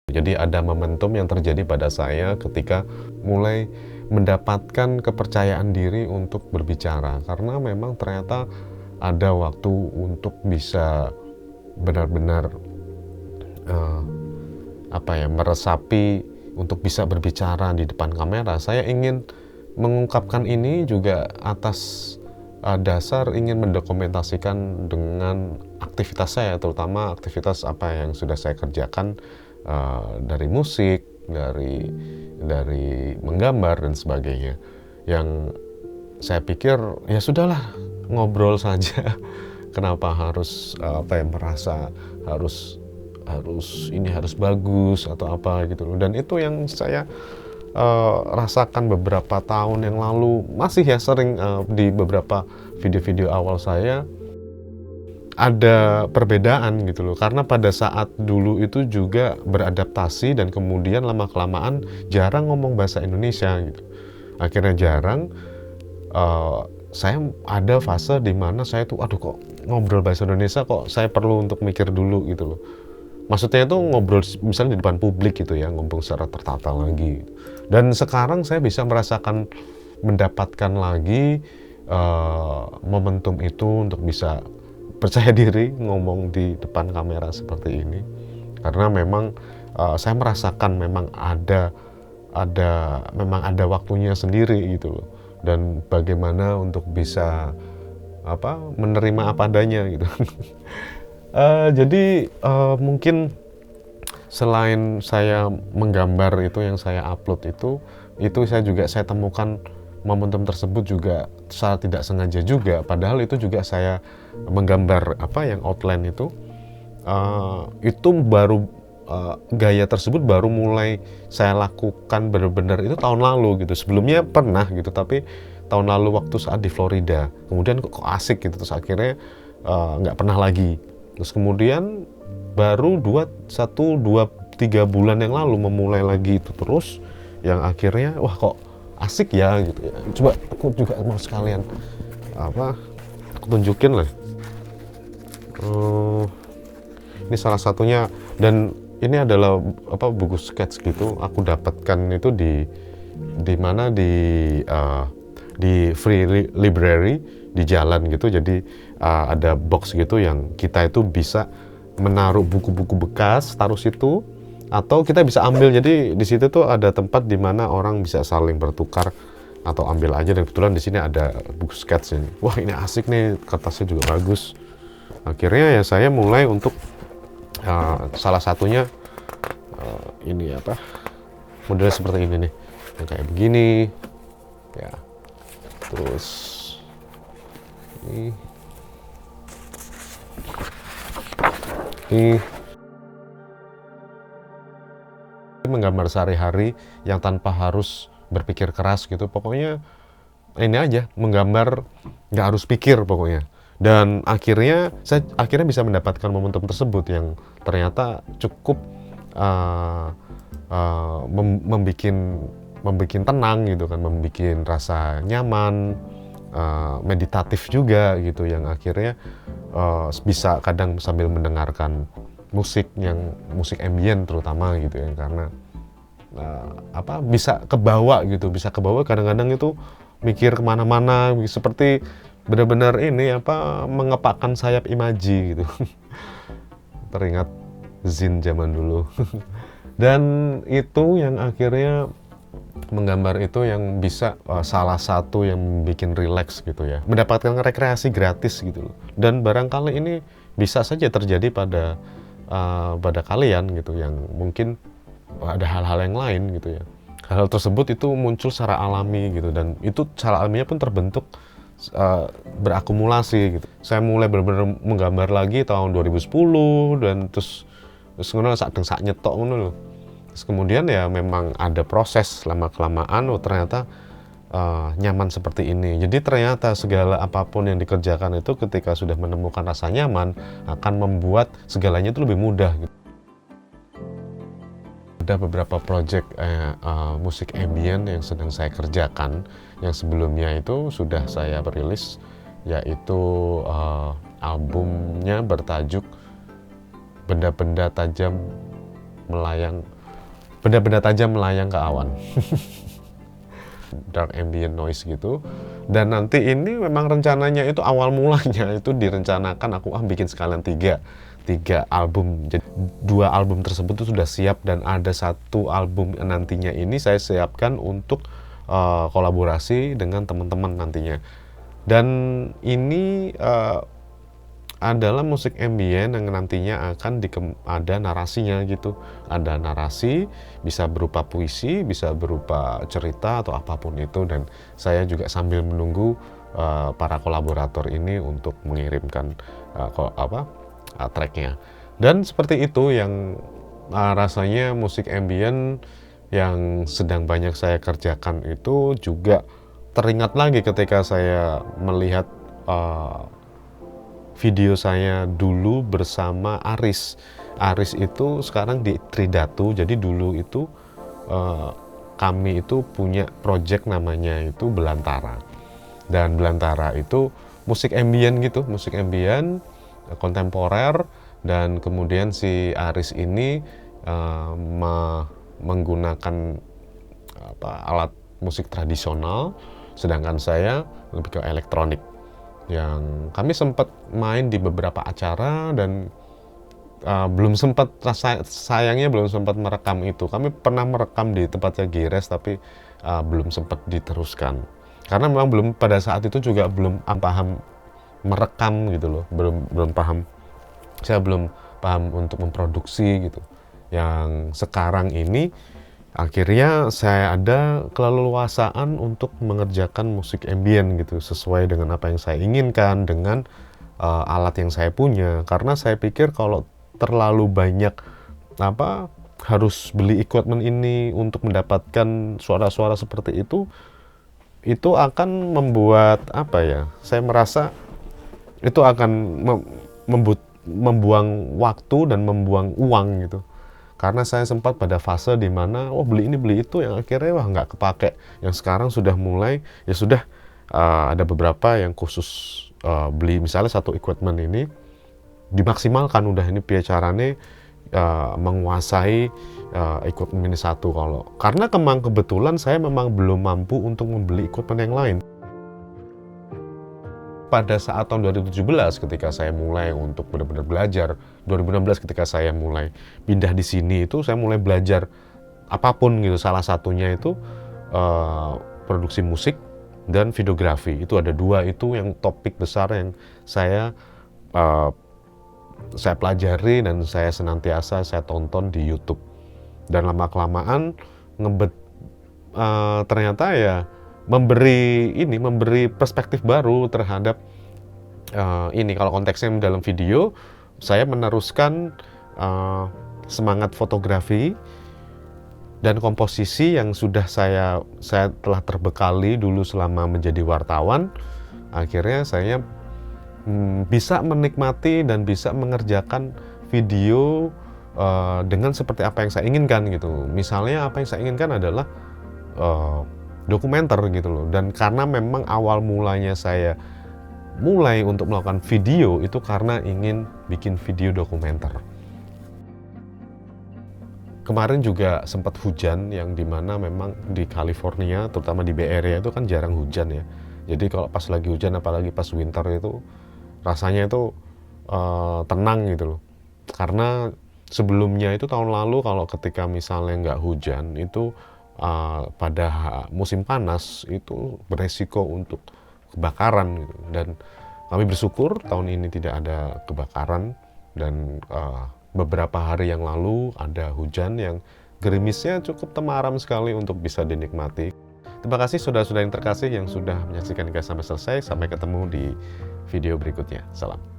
Jadi ada momentum yang terjadi pada saya ketika mulai mendapatkan kepercayaan diri untuk berbicara, karena memang ternyata ada waktu untuk bisa benar-benar eh, meresapi untuk bisa berbicara di depan kamera. Saya ingin mengungkapkan ini juga atas dasar ingin mendokumentasikan dengan aktivitas saya, terutama aktivitas apa yang sudah saya kerjakan, dari musik, dari menggambar dan sebagainya. Yang saya pikir ya sudahlah, ngobrol saja. Kenapa harus merasa harus bagus atau apa gitu loh. Dan itu yang saya rasakan beberapa tahun yang lalu, masih ya sering di beberapa video-video awal saya ada perbedaan gitu loh, karena pada saat dulu itu juga beradaptasi dan kemudian lama-kelamaan jarang ngomong bahasa Indonesia gitu. Akhirnya jarang, saya ada fase di mana saya tuh aduh kok ngobrol bahasa Indonesia kok saya perlu untuk mikir dulu gitu loh. Maksudnya itu ngobrol misalnya di depan publik gitu ya, ngomong secara tertata lagi. Dan sekarang saya bisa mendapatkan lagi momentum itu untuk bisa percaya diri ngomong di depan kamera seperti ini, karena memang saya merasakan memang ada waktunya sendiri gitu loh, dan bagaimana untuk bisa menerima apa adanya gitu. Jadi mungkin selain saya menggambar itu yang saya upload itu saya temukan momentum tersebut juga secara tidak sengaja juga, padahal itu juga saya menggambar yang outline itu baru gaya tersebut baru mulai saya lakukan benar-benar itu tahun lalu gitu. Sebelumnya pernah gitu, tapi tahun lalu waktu saat di Florida, kemudian kok asik gitu, terus akhirnya nggak pernah lagi. Terus kemudian baru 3 bulan yang lalu memulai lagi itu terus, yang akhirnya wah kok asik ya gitu ya. Coba aku juga mau sekalian aku tunjukin lah. Ini salah satunya, dan ini adalah buku sketch gitu. Aku dapatkan itu di mana di free library di jalan gitu. Jadi ada box gitu yang kita itu bisa menaruh buku-buku bekas, taruh situ, atau kita bisa ambil. Jadi di situ tuh ada tempat di mana orang bisa saling bertukar atau ambil aja. Dan kebetulan di sini ada buku sketch ini. Wah, ini asik nih, kertasnya juga bagus. Akhirnya ya saya mulai untuk salah satunya ini model seperti ini nih, yang kayak begini ya. Terus ini menggambar sehari-hari yang tanpa harus berpikir keras gitu. Pokoknya ini aja, menggambar nggak harus pikir pokoknya. Dan saya akhirnya bisa mendapatkan momentum tersebut yang ternyata cukup membikin tenang gitu kan, membikin rasa nyaman, meditatif juga gitu, yang akhirnya bisa kadang sambil mendengarkan musik ambient terutama gitu ya, karena bisa kebawa kadang-kadang itu mikir kemana-mana, seperti benar-benar ini mengepakkan sayap imaji gitu. Teringat zin zaman dulu. Dan itu yang akhirnya menggambar itu yang bisa salah satu yang bikin relax gitu ya, mendapatkan rekreasi gratis gitu loh. Dan barangkali ini bisa saja terjadi pada kalian gitu, yang mungkin ada hal-hal yang lain gitu ya. Hal tersebut itu muncul secara alami gitu, dan itu secara alaminya pun terbentuk berakumulasi gitu. Saya mulai benar-benar menggambar lagi tahun 2010, dan terus ngono sak nyetok ngono lho. Terus kemudian ya memang ada proses lama-kelamaan, ternyata nyaman seperti ini. Jadi ternyata segala apapun yang dikerjakan itu ketika sudah menemukan rasa nyaman akan membuat segalanya itu lebih mudah gitu. Ada beberapa project musik ambient yang sedang saya kerjakan, yang sebelumnya itu sudah saya rilis, yaitu albumnya bertajuk Benda-benda Tajam Melayang benda-benda tajam melayang ke awan. Dark ambient noise gitu. Dan nanti ini memang rencananya itu awal mulanya itu direncanakan aku bikin sekalian tiga album. Jadi 2 album tersebut itu sudah siap, dan ada 1 album nantinya ini saya siapkan untuk kolaborasi dengan teman-teman nantinya. Dan ini adalah musik ambient yang nantinya akan ada narasinya gitu. Ada narasi, bisa berupa puisi, bisa berupa cerita atau apapun itu, dan saya juga sambil menunggu para kolaborator ini untuk mengirimkan tracknya. Dan seperti itu yang rasanya musik ambient yang sedang banyak saya kerjakan itu juga teringat lagi ketika saya melihat video saya dulu bersama Aris. Aris itu sekarang di Tridatu. Jadi dulu itu kami itu punya project namanya itu Belantara. Dan Belantara itu musik ambient gitu, musik ambient kontemporer. Dan kemudian si Aris ini menggunakan alat musik tradisional, sedangkan saya lebih ke elektronik. Yang kami sempat main di beberapa acara, dan belum sempat, sayangnya belum sempat merekam itu. Kami pernah merekam di tempatnya Gires, tapi belum sempat diteruskan karena memang belum, pada saat itu juga belum paham merekam gitu loh, belum paham, saya belum paham untuk memproduksi gitu. Yang sekarang ini akhirnya saya ada keleluasaan untuk mengerjakan musik ambient gitu, sesuai dengan apa yang saya inginkan, dengan alat yang saya punya. Karena saya pikir kalau terlalu banyak harus beli equipment ini untuk mendapatkan suara-suara seperti itu akan membuat saya merasa itu akan membuang waktu dan membuang uang gitu. Karena saya sempat pada fase di mana beli ini beli itu, yang akhirnya nggak kepake. Yang sekarang sudah mulai, ya sudah ada beberapa yang khusus beli misalnya 1 equipment ini dimaksimalkan, udah ini piye carane menguasai equipment ini 1. Karena kebetulan saya memang belum mampu untuk membeli equipment yang lain. Pada saat tahun 2017 ketika saya mulai untuk benar-benar belajar, 2016 ketika saya mulai pindah di sini, itu saya mulai belajar apapun gitu. Salah satunya itu produksi musik dan videografi. Itu ada 2 itu yang topik besar yang saya pelajari dan saya senantiasa saya tonton di YouTube. Dan lama-kelamaan ternyata ya memberi perspektif baru terhadap ini. Kalau konteksnya dalam video, saya meneruskan semangat fotografi dan komposisi yang sudah saya telah terbekali dulu selama menjadi wartawan. Akhirnya saya bisa menikmati dan bisa mengerjakan video dengan seperti apa yang saya inginkan gitu. Misalnya apa yang saya inginkan adalah dokumenter gitu loh. Dan karena memang awal mulanya saya mulai untuk melakukan video itu karena ingin bikin video dokumenter. Kemarin juga sempat hujan, yang dimana memang di California, terutama di Bay Area itu kan jarang hujan ya. Jadi kalau pas lagi hujan, apalagi pas winter, itu rasanya itu tenang gitu loh. Karena sebelumnya itu tahun lalu kalau ketika misalnya nggak hujan itu pada musim panas itu beresiko untuk kebakaran gitu. Dan kami bersyukur tahun ini tidak ada kebakaran, dan beberapa hari yang lalu ada hujan yang gerimisnya cukup temaram sekali untuk bisa dinikmati. Terima kasih saudara-saudara yang terkasih yang sudah menyaksikan hingga sampai selesai. Sampai ketemu di video berikutnya. Salam.